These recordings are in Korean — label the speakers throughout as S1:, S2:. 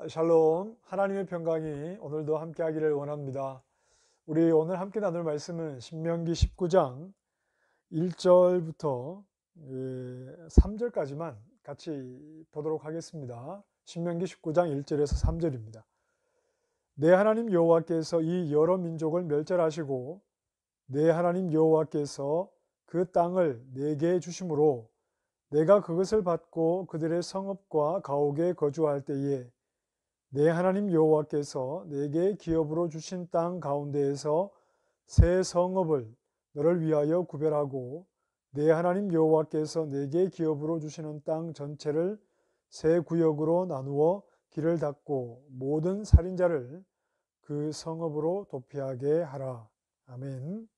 S1: 샬롬, 하나님의 평강이 오늘도 함께하기를 원합니다. 우리 오늘 함께 나눌 말씀은 신명기 19장 1절부터 3절까지만 같이 보도록 하겠습니다. 신명기 19장 1절에서 3절입니다. 내 하나님 여호와께서 이 여러 민족을 멸절하시고 내 하나님 여호와께서 그 땅을 내게 주심으로 내가 그것을 받고 그들의 성읍과 가옥에 거주할 때에 내 하나님 여호와께서 내게 기업으로 주신 땅 가운데에서 새 성읍을 너를 위하여 구별하고 내 하나님 여호와께서 내게 기업으로 주시는 땅 전체를 새 구역으로 나누어 길을 닫고 모든 살인자를 그 성읍으로 도피하게 하라. 아멘.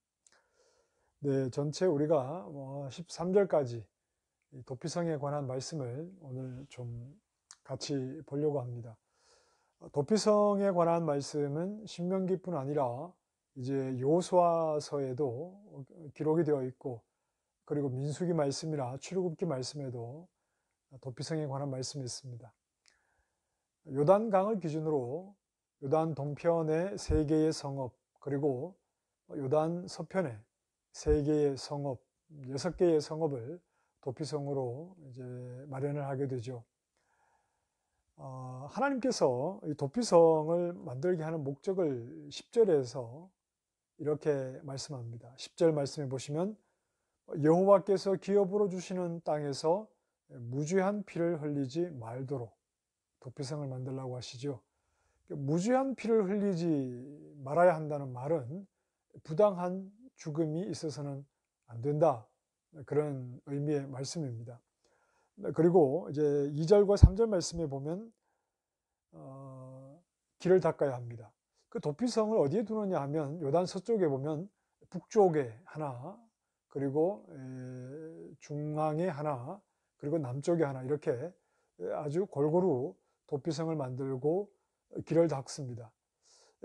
S1: 네, 전체 우리가 13절까지 도피성에 관한 말씀을 오늘 좀 같이 보려고 합니다. 도피성에 관한 말씀은 신명기뿐 아니라 이제 여호수아서에도 기록이 되어 있고, 그리고 민수기 말씀이나 출애굽기 말씀에도 도피성에 관한 말씀이 있습니다. 요단강을 기준으로 요단 동편의 3개의 성읍, 그리고 요단 서편의 3개의 성읍, 6개의 성읍을 도피성으로 이제 마련을 하게 되죠. 하나님께서 이 도피성을 만들게 하는 목적을 10절에서 이렇게 말씀합니다. 10절 말씀해 보시면 여호와께서 기업으로 주시는 땅에서 무죄한 피를 흘리지 말도록 도피성을 만들라고 하시죠. 무죄한 피를 흘리지 말아야 한다는 말은 부당한 죽음이 있어서는 안 된다, 그런 의미의 말씀입니다. 그리고 이제 2절과 3절 말씀에 보면 길을 닦아야 합니다. 그 도피성을 어디에 두느냐 하면 요단 서쪽에 보면 북쪽에 하나, 그리고 중앙에 하나, 그리고 남쪽에 하나, 이렇게 아주 골고루 도피성을 만들고 길을 닦습니다.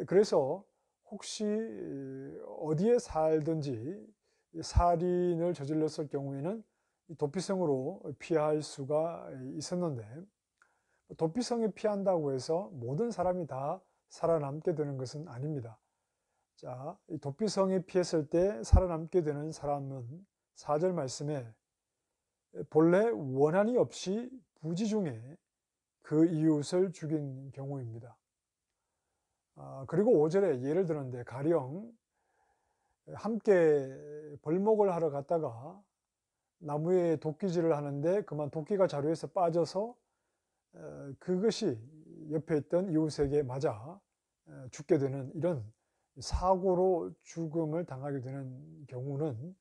S1: 그래서 혹시 어디에 살든지 살인을 저질렀을 경우에는 도피성으로 피할 수가 있었는데, 도피성에 피한다고 해서 모든 사람이 다 살아남게 되는 것은 아닙니다. 자, 이 도피성에 피했을 때 살아남게 되는 사람은 4절 말씀에 본래 원한이 없이 부지 중에 그 이웃을 죽인 경우입니다. 그리고 5절에 예를 들었는데, 가령 함께 벌목을 하러 갔다가 나무에 도끼질을 하는데 그만 도끼가 자루에서 빠져서 그것이 옆에 있던 이웃에게 맞아 죽게 되는 이런 사고로 죽음을 당하게 되는 경우는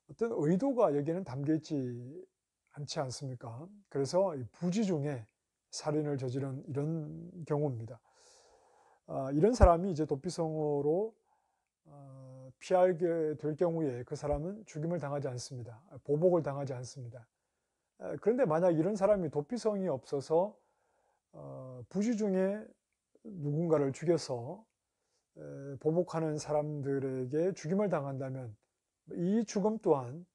S1: 어떤 의도가 여기에는 담겨 있지 않지 않습니까? 그래서 부지 중에 살인을 저지른 이런 경우입니다. 이런 사람이 이제 도피성으로 피하게 될 경우에 그 사람은 죽임을 당하지 않습니다. 보복을 당하지 않습니다. 그런데 만약 이런 사람이 도피성이 없어서 부지 중에 누군가를 죽여서 보복하는 사람들에게 죽임을 당한다면 이 죽음 또한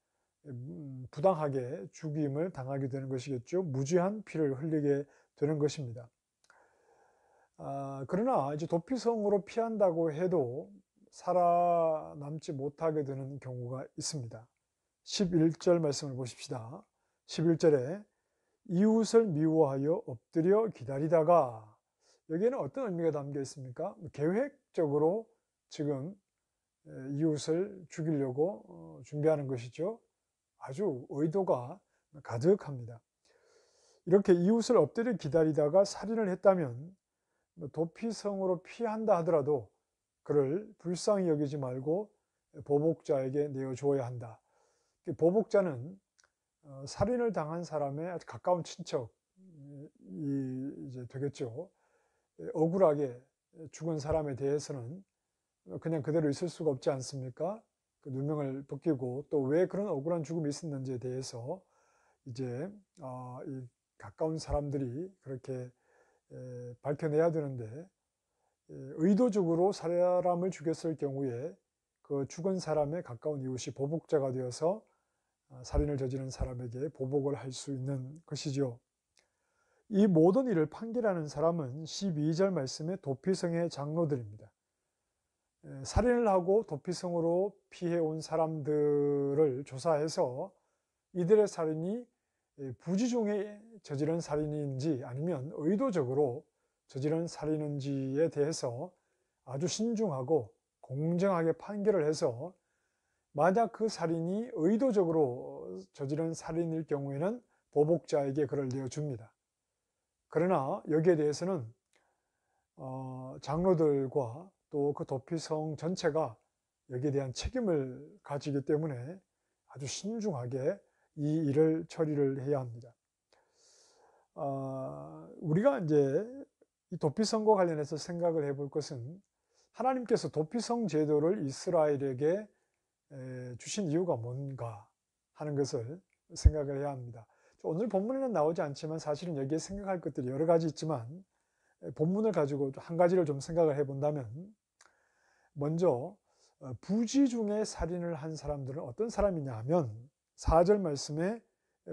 S1: 부당하게 죽임을 당하게 되는 것이겠죠. 무죄한 피를 흘리게 되는 것입니다. 그러나 이제 도피성으로 피한다고 해도 살아남지 못하게 되는 경우가 있습니다. 11절 말씀을 보십시다. 11절에 이웃을 미워하여 엎드려 기다리다가, 여기에는 어떤 의미가 담겨 있습니까? 계획적으로 지금 이웃을 죽이려고 준비하는 것이죠. 아주 의도가 가득합니다. 이렇게 이웃을 엎드려 기다리다가 살인을 했다면 도피성으로 피한다 하더라도 그를 불쌍히 여기지 말고 보복자에게 내어주어야 한다. 보복자는 살인을 당한 사람의 아주 가까운 친척이 이제 되겠죠. 억울하게 죽은 사람에 대해서는 그냥 그대로 있을 수가 없지 않습니까? 그 누명을 벗기고 또 왜 그런 억울한 죽음이 있었는지에 대해서 이제 이 가까운 사람들이 그렇게 밝혀내야 되는데, 의도적으로 사람을 죽였을 경우에 그 죽은 사람의 가까운 이웃이 보복자가 되어서 살인을 저지른 사람에게 보복을 할 수 있는 것이죠. 이 모든 일을 판결하는 사람은 12절 말씀의 도피성의 장로들입니다. 살인을 하고 도피성으로 피해온 사람들을 조사해서 이들의 살인이 부지 중에 저지른 살인인지 아니면 의도적으로 저지른 살인인지에 대해서 아주 신중하고 공정하게 판결을 해서 만약 그 살인이 의도적으로 저지른 살인일 경우에는 보복자에게 그를 내어줍니다. 그러나 여기에 대해서는 장로들과 또 그 도피성 전체가 여기에 대한 책임을 가지기 때문에 아주 신중하게 이 일을 처리를 해야 합니다. 우리가 이제 이 도피성과 관련해서 생각을 해볼 것은 하나님께서 도피성 제도를 이스라엘에게 주신 이유가 뭔가 하는 것을 생각을 해야 합니다. 오늘 본문에는 나오지 않지만 사실은 여기에 생각할 것들이 여러 가지 있지만 본문을 가지고 한 가지를 좀 생각을 해본다면 먼저 부지 중에 살인을 한 사람들은 어떤 사람이냐 하면 4절 말씀에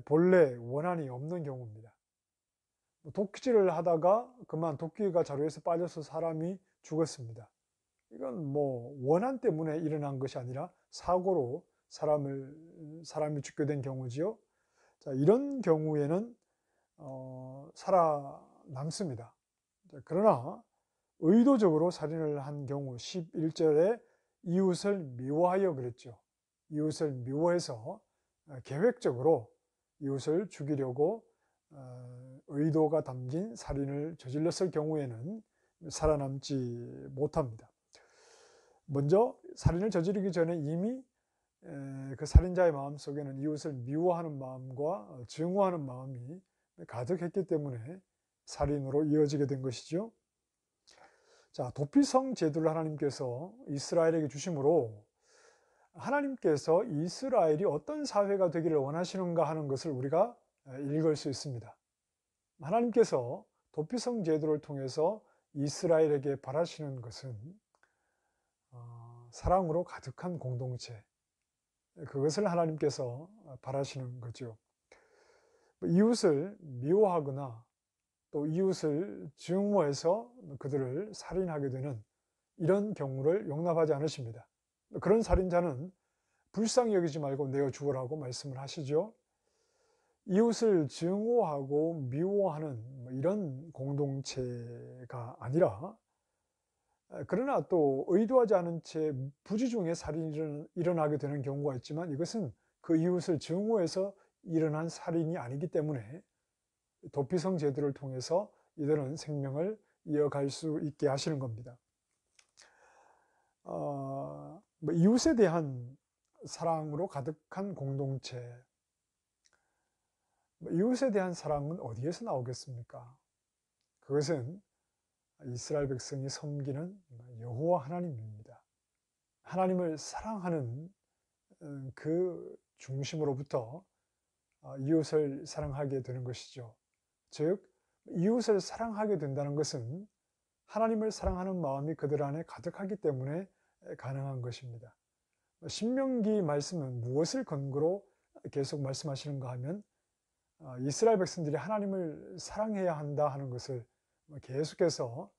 S1: 본래 원한이 없는 경우입니다. 도끼질을 하다가 그만 도끼가 자루에서 빠져서 사람이 죽었습니다. 이건 뭐 원한 때문에 일어난 것이 아니라 사고로 사람이 죽게 된 경우지요. 자, 이런 경우에는 살아남습니다. 그러나 의도적으로 살인을 한 경우 11절에 이웃을 미워하여 그랬죠. 이웃을 미워해서 계획적으로 이웃을 죽이려고 의도가 담긴 살인을 저질렀을 경우에는 살아남지 못합니다. 먼저 살인을 저지르기 전에 이미 그 살인자의 마음속에는 이웃을 미워하는 마음과 증오하는 마음이 가득했기 때문에 살인으로 이어지게 된 것이죠. 자, 도피성 제도를 하나님께서 이스라엘에게 주심으로 하나님께서 이스라엘이 어떤 사회가 되기를 원하시는가 하는 것을 우리가 읽을 수 있습니다. 하나님께서 도피성 제도를 통해서 이스라엘에게 바라시는 것은 사랑으로 가득한 공동체, 그것을 하나님께서 바라시는 거죠. 이웃을 미워하거나 또 이웃을 증오해서 그들을 살인하게 되는 이런 경우를 용납하지 않으십니다. 그런 살인자는 불쌍히 여기지 말고 내어 죽으라고 말씀을 하시죠. 이웃을 증오하고 미워하는 이런 공동체가 아니라, 그러나 또 의도하지 않은 채 부지중에 살인이 일어나게 되는 경우가 있지만 이것은 그 이웃을 증오해서 일어난 살인이 아니기 때문에 도피성 제도를 통해서 이들은 생명을 이어갈 수 있게 하시는 겁니다. 이웃에 대한 사랑으로 가득한 공동체, 이웃에 대한 사랑은 어디에서 나오겠습니까? 그것은 이스라엘 백성이 섬기는 여호와 하나님입니다. 하나님을 사랑하는 그 중심으로부터 이웃을 사랑하게 되는 것이죠. 즉, 이웃을 사랑하게 된다는 것은 하나님을 사랑하는 마음이 그들 안에 가득하기 때문에 가능한 것입니다. 신명기 말씀은 무엇을 근거로 계속 말씀하시는가 하면 이스라엘 백성들이 하나님을 사랑해야 한다 하는 것을 계속해서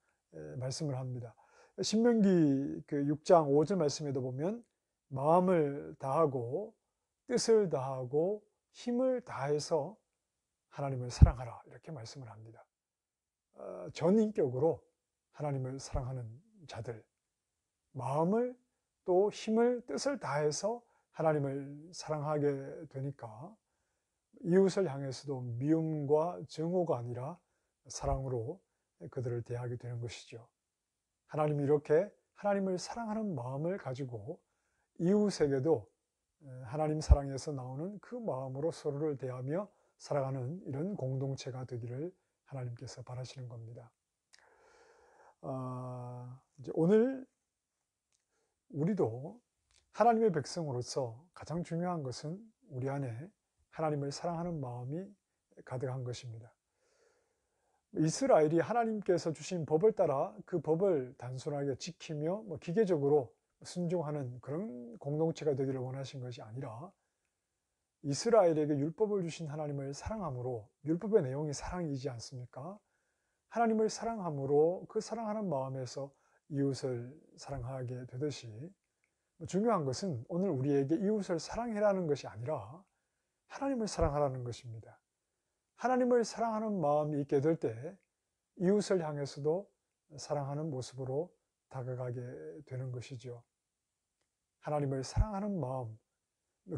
S1: 말씀을 합니다. 신명기 그 6장 5절 말씀에도 보면 마음을 다하고 뜻을 다하고 힘을 다해서 하나님을 사랑하라 이렇게 말씀을 합니다. 전인격으로 하나님을 사랑하는 자들, 마음을 또 힘을 뜻을 다해서 하나님을 사랑하게 되니까 이웃을 향해서도 미움과 증오가 아니라 사랑으로 그들을 대하게 되는 것이죠. 하나님이 이렇게 하나님을 사랑하는 마음을 가지고 이웃에게도 하나님 사랑에서 나오는 그 마음으로 서로를 대하며 살아가는 이런 공동체가 되기를 하나님께서 바라시는 겁니다. 이제 오늘 우리도 하나님의 백성으로서 가장 중요한 것은 우리 안에 하나님을 사랑하는 마음이 가득한 것입니다. 이스라엘이 하나님께서 주신 법을 따라 그 법을 단순하게 지키며 기계적으로 순종하는 그런 공동체가 되기를 원하신 것이 아니라 이스라엘에게 율법을 주신 하나님을 사랑함으로, 율법의 내용이 사랑이지 않습니까? 하나님을 사랑함으로 그 사랑하는 마음에서 이웃을 사랑하게 되듯이, 중요한 것은 오늘 우리에게 이웃을 사랑해라는 것이 아니라 하나님을 사랑하라는 것입니다. 하나님을 사랑하는 마음이 있게 될 때 이웃을 향해서도 사랑하는 모습으로 다가가게 되는 것이죠. 하나님을 사랑하는 마음,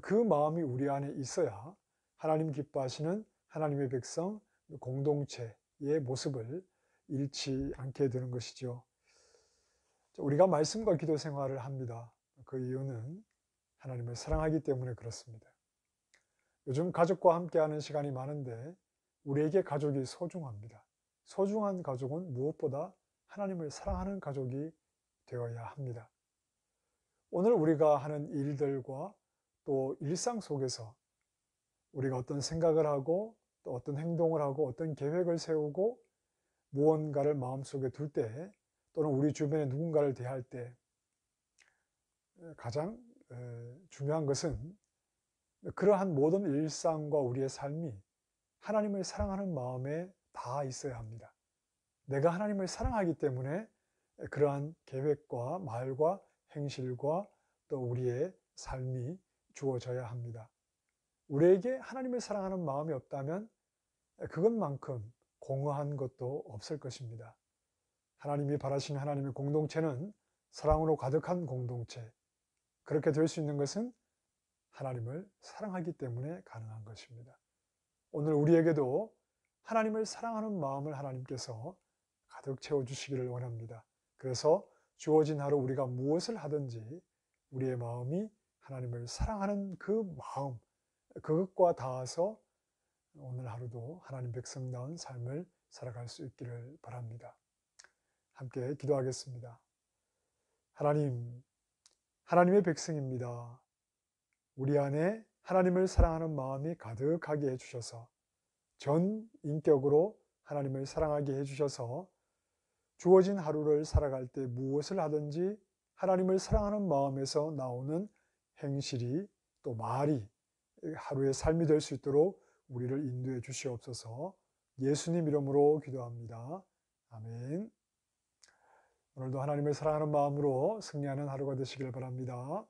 S1: 그 마음이 우리 안에 있어야 하나님 기뻐하시는 하나님의 백성 공동체의 모습을 잃지 않게 되는 것이죠. 우리가 말씀과 기도 생활을 합니다. 그 이유는 하나님을 사랑하기 때문에 그렇습니다. 요즘 가족과 함께하는 시간이 많은데 우리에게 가족이 소중합니다. 소중한 가족은 무엇보다 하나님을 사랑하는 가족이 되어야 합니다. 오늘 우리가 하는 일들과 또 일상 속에서 우리가 어떤 생각을 하고 또 어떤 행동을 하고 어떤 계획을 세우고 무언가를 마음속에 둘 때 또는 우리 주변에 누군가를 대할 때 가장 중요한 것은 그러한 모든 일상과 우리의 삶이 하나님을 사랑하는 마음에 다 있어야 합니다. 내가 하나님을 사랑하기 때문에 그러한 계획과 말과 행실과 또 우리의 삶이 주어져야 합니다. 우리에게 하나님을 사랑하는 마음이 없다면 그것만큼 공허한 것도 없을 것입니다. 하나님이 바라시는 하나님의 공동체는 사랑으로 가득한 공동체. 그렇게 될 수 있는 것은 하나님을 사랑하기 때문에 가능한 것입니다. 오늘 우리에게도 하나님을 사랑하는 마음을 하나님께서 가득 채워주시기를 원합니다. 그래서 주어진 하루 우리가 무엇을 하든지 우리의 마음이 하나님을 사랑하는 그 마음, 그것과 닿아서 오늘 하루도 하나님 백성다운 삶을 살아갈 수 있기를 바랍니다. 함께 기도하겠습니다. 하나님, 하나님의 백성입니다. 우리 안에 하나님을 사랑하는 마음이 가득하게 해주셔서 전 인격으로 하나님을 사랑하게 해주셔서 주어진 하루를 살아갈 때 무엇을 하든지 하나님을 사랑하는 마음에서 나오는 행실이 또 말이 하루의 삶이 될 수 있도록 우리를 인도해 주시옵소서. 예수님 이름으로 기도합니다. 아멘. 오늘도 하나님을 사랑하는 마음으로 승리하는 하루가 되시길 바랍니다.